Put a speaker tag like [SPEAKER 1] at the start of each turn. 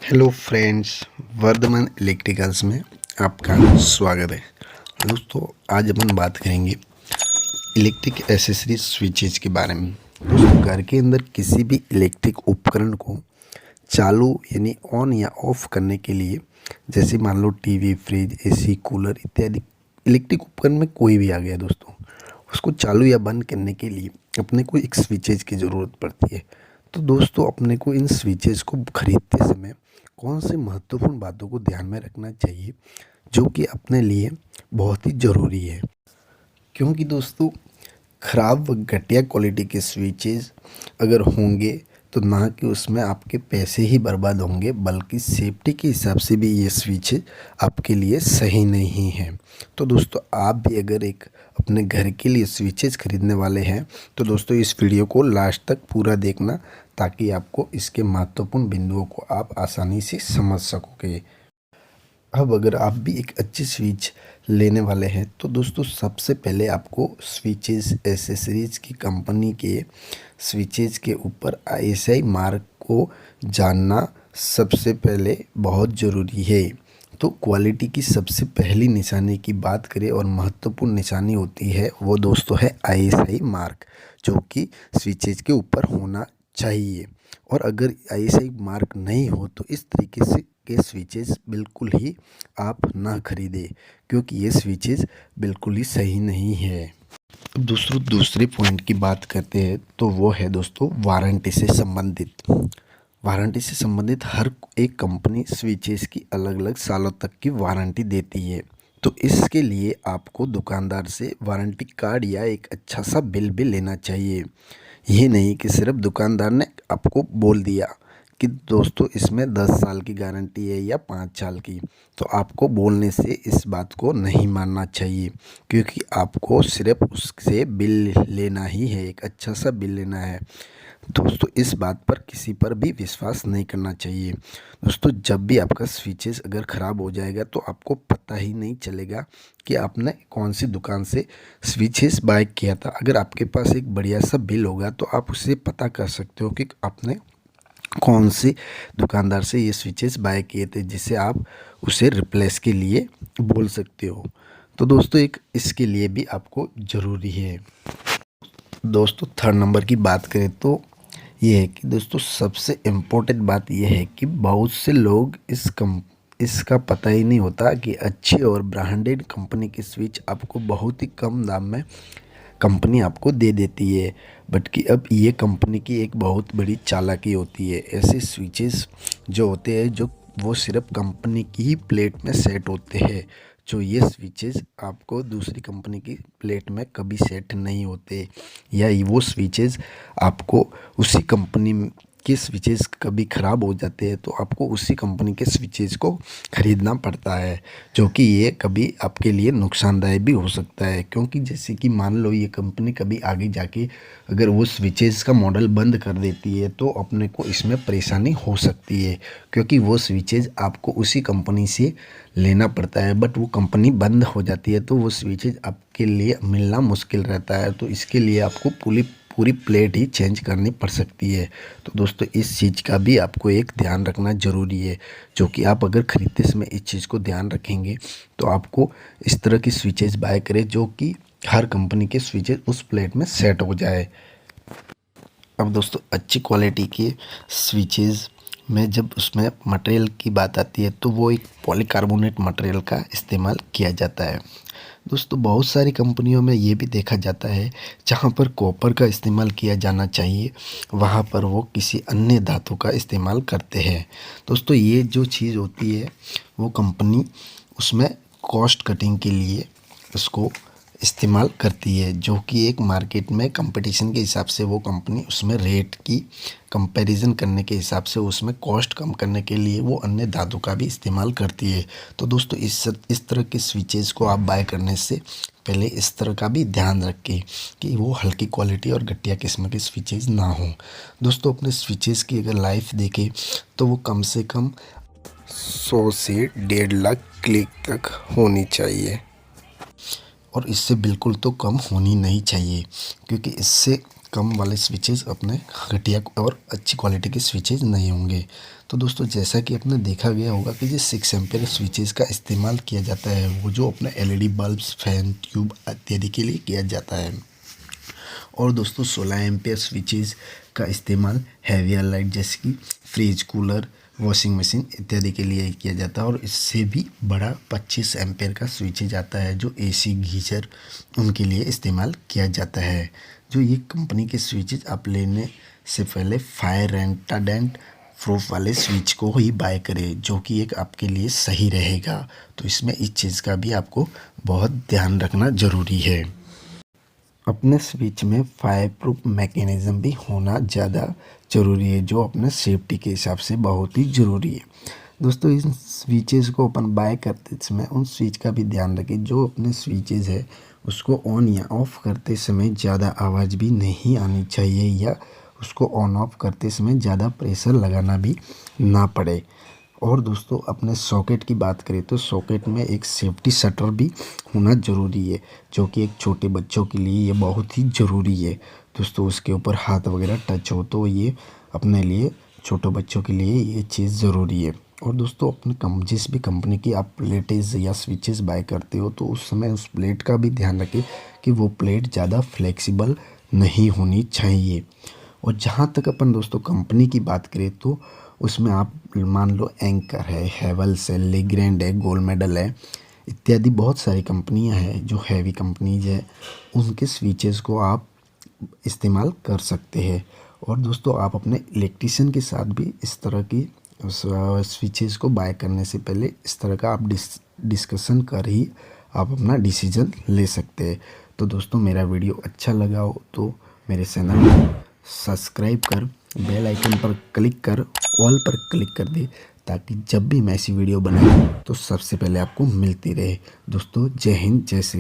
[SPEAKER 1] Hello friends, Varthaman electricals में आपका स्वागत है। दोस्तों, आज अपन बात करेंगे इलेक्ट्रिक एसेसरीज स्विचेज के बारे में। दोस्तों, घर के अंदर किसी भी इलेक्ट्रिक उपकरण को चालू यानी ऑन या ऑफ करने के लिए, जैसे मान लो टीवी, फ्रिज, एसी, कूलर इत्यादि इलेक्ट्रिक उपकरण में कोई भी आ गया दोस्तों, उसको चालू या बंद करने के लिए अपने को एक स्विचेज की ज़रूरत पड़ती है। तो दोस्तों, अपने को इन स्विचेज को खरीदते समय कौन सी महत्वपूर्ण बातों को ध्यान में रखना चाहिए, जो कि अपने लिए बहुत ही ज़रूरी है। क्योंकि दोस्तों, ख़राब व घटिया क्वालिटी के स्विचेस अगर होंगे तो ना कि उसमें आपके पैसे ही बर्बाद होंगे, बल्कि सेफ्टी के हिसाब से भी ये स्विचेज आपके लिए सही नहीं है। तो दोस्तों, आप भी अगर एक अपने घर के लिए स्विचेस खरीदने वाले हैं तो दोस्तों इस वीडियो को लास्ट तक पूरा देखना, ताकि आपको इसके महत्वपूर्ण बिंदुओं को आप आसानी से समझ सकोगे। अब अगर आप भी एक अच्छी स्विच लेने वाले हैं तो दोस्तों सबसे पहले आपको स्विचेस एसेसरीज की कंपनी के स्विचेस के ऊपर आईएसआई मार्क को जानना सबसे पहले बहुत ज़रूरी है। तो क्वालिटी की सबसे पहली निशानी की बात करें और महत्वपूर्ण निशानी होती है वो दोस्तों है आईएसआई मार्क, जो कि स्विचेस के ऊपर होना चाहिए। और अगर आईएसआई मार्क नहीं हो तो इस तरीके से के स्विचेस बिल्कुल ही आप ना खरीदें, क्योंकि ये स्विचेस बिल्कुल ही सही नहीं है। दूसरे पॉइंट की बात करते हैं तो वो है दोस्तों वारंटी से संबंधित। वारंटी से संबंधित हर एक कंपनी स्विचेस की अलग अलग सालों तक की वारंटी देती है। तो इसके लिए आपको दुकानदार से वारंटी कार्ड या एक अच्छा सा बिल भी लेना चाहिए। ये नहीं कि सिर्फ दुकानदार ने आपको बोल दिया कि दोस्तों इसमें 10 साल की गारंटी है या 5 साल की, तो आपको बोलने से इस बात को नहीं मानना चाहिए, क्योंकि आपको सिर्फ उससे बिल लेना ही है, एक अच्छा सा बिल लेना है। दोस्तों, इस बात पर किसी पर भी विश्वास नहीं करना चाहिए। दोस्तों, जब भी आपका स्विचेस अगर ख़राब हो जाएगा तो आपको पता ही नहीं चलेगा कि आपने कौन सी दुकान से स्विचेस बाय किया था। अगर आपके पास एक बढ़िया सा बिल होगा तो आप उससे पता कर सकते हो कि आपने कौन सी दुकानदार से ये स्विचेस बाय किए थे, जिससे आप उसे रिप्लेस के लिए बोल सकते हो। तो दोस्तों, एक इसके लिए भी आपको ज़रूरी है। दोस्तों, थर्ड नंबर की बात करें तो ये है कि दोस्तों सबसे इम्पोर्टेंट बात यह है कि बहुत से लोग इसका पता ही नहीं होता कि अच्छी और ब्रांडेड कंपनी की स्विच आपको बहुत ही कम दाम में कंपनी आपको दे देती है। बट कि अब ये कंपनी की एक बहुत बड़ी चालाकी होती है। ऐसे स्विचेस जो होते हैं जो वो सिर्फ कंपनी की ही प्लेट में सेट होते हैं, जो ये स्विचेस आपको दूसरी कंपनी की प्लेट में कभी सेट नहीं होते, या वो स्विचेस आपको उसी कंपनी के स्विचेस कभी ख़राब हो जाते हैं तो आपको उसी कंपनी के स्विचेस को ख़रीदना पड़ता है, जो कि ये कभी आपके लिए नुकसानदायक भी हो सकता है। क्योंकि जैसे कि मान लो ये कंपनी कभी आगे जाके अगर वो स्विचेस का मॉडल बंद कर देती है तो अपने को इसमें परेशानी हो सकती है, क्योंकि वो स्विचेस आपको उसी कंपनी से लेना पड़ता है। बट वो कंपनी बंद हो जाती है तो वो स्विचेस आपके लिए मिलना मुश्किल रहता है, तो इसके लिए आपको पूरी पूरी प्लेट ही चेंज करनी पड़ सकती है। तो दोस्तों, इस चीज़ का भी आपको एक ध्यान रखना ज़रूरी है, जो कि आप अगर ख़रीदते समय इस चीज़ को ध्यान रखेंगे तो आपको इस तरह की स्विचेस बाय करें जो कि हर कंपनी के स्विचेस उस प्लेट में सेट हो जाए। अब दोस्तों, अच्छी क्वालिटी के स्विचेस में जब उसमें मटेरियल की बात आती है तो वो एक पॉलीकार्बोनेट मटेरियल का इस्तेमाल किया जाता है। दोस्तों, बहुत सारी कंपनियों में ये भी देखा जाता है जहाँ पर कॉपर का इस्तेमाल किया जाना चाहिए वहाँ पर वो किसी अन्य धातु का इस्तेमाल करते हैं। दोस्तों, ये जो चीज़ होती है वो कंपनी उसमें कॉस्ट कटिंग के लिए उसको इस्तेमाल करती है, जो कि एक मार्केट में कंपटीशन के हिसाब से वो कंपनी उसमें रेट की कंपैरिजन करने के हिसाब से उसमें कॉस्ट कम करने के लिए वो अन्य धातु का भी इस्तेमाल करती है। तो दोस्तों, इस तरह के स्विचेस को आप बाय करने से पहले इस तरह का भी ध्यान रखें कि वो हल्की क्वालिटी और घटिया किस्म के स्विचेस ना हों। दोस्तों, अपने स्विचेस की अगर लाइफ देखें तो वो कम से कम 100 से 1.5 लाख क्लिक तक होनी चाहिए, और इससे बिल्कुल तो कम होनी नहीं चाहिए, क्योंकि इससे कम वाले स्विचेस अपने घटिया और अच्छी क्वालिटी के स्विचेस नहीं होंगे। तो दोस्तों जैसा कि आपने देखा गया होगा कि जो 6 एम्पेयर स्विचेस का इस्तेमाल किया जाता है वो जो अपने एलईडी बल्ब्स, फैन, ट्यूब इत्यादि के लिए किया जाता है। और दोस्तों 16 एम्पेयर स्विचेस का इस्तेमाल हैवियर लाइट जैसे कि फ्रिज, कूलर, वॉशिंग मशीन इत्यादि के लिए किया जाता है। और इससे भी बड़ा 25 एम्पेयर का स्विचेज आता है जो एसी, गीजर उनके लिए इस्तेमाल किया जाता है। जो ये कंपनी के स्विचेज आप लेने से पहले फायर रेंटाडेंट प्रूफ वाले स्विच को ही बाय करें, जो कि एक आपके लिए सही रहेगा। तो इसमें इस चीज़ का भी आपको बहुत ध्यान रखना ज़रूरी है। अपने स्विच में फायर प्रूफ मैकेनिज़्म भी होना ज़्यादा ज़रूरी है, जो अपने सेफ्टी के हिसाब से बहुत ही ज़रूरी है। दोस्तों इन स्विचेस को अपन बाय करते समय उन स्विच का भी ध्यान रखें। जो अपने स्विचेस है उसको ऑन या ऑफ़ करते समय ज़्यादा आवाज़ भी नहीं आनी चाहिए, या उसको ऑन ऑफ करते समय ज़्यादा प्रेशर लगाना भी ना पड़े। और दोस्तों अपने सॉकेट की बात करें तो सॉकेट में एक सेफ्टी शटर भी होना ज़रूरी है, जो कि एक छोटे बच्चों के लिए ये बहुत ही ज़रूरी है। दोस्तों उसके ऊपर हाथ वगैरह टच हो तो ये अपने लिए, छोटे बच्चों के लिए ये चीज़ ज़रूरी है। और दोस्तों अपने जिस भी कंपनी की आप प्लेटेज या स्विचेस बाय करते हो तो उस समय उस प्लेट का भी ध्यान रखें कि वो प्लेट ज़्यादा फ्लेक्सिबल नहीं होनी चाहिए। और जहाँ तक अपन दोस्तों कंपनी की बात करें तो उसमें आप मान लो एंकर है, हैवेल्स है, लेग्रैंड है, गोल्ड मेडल है इत्यादि बहुत सारी कंपनियां हैं जो हैवी कंपनीज है, उनके स्विचेस को आप इस्तेमाल कर सकते हैं। और दोस्तों आप अपने इलेक्ट्रिशियन के साथ भी इस तरह की स्विचेस को बाय करने से पहले इस तरह का आप डिस्कशन कर ही आप अपना डिसीजन ले सकते हैं। तो दोस्तों मेरा वीडियो अच्छा लगा हो तो मेरे चैनल को सब्सक्राइब कर बेल आइकन पर क्लिक कर ऑल पर क्लिक कर दे, ताकि जब भी मैं ऐसी वीडियो बनाऊं तो सबसे पहले आपको मिलती रहे। दोस्तों जय हिंद, जय श्री।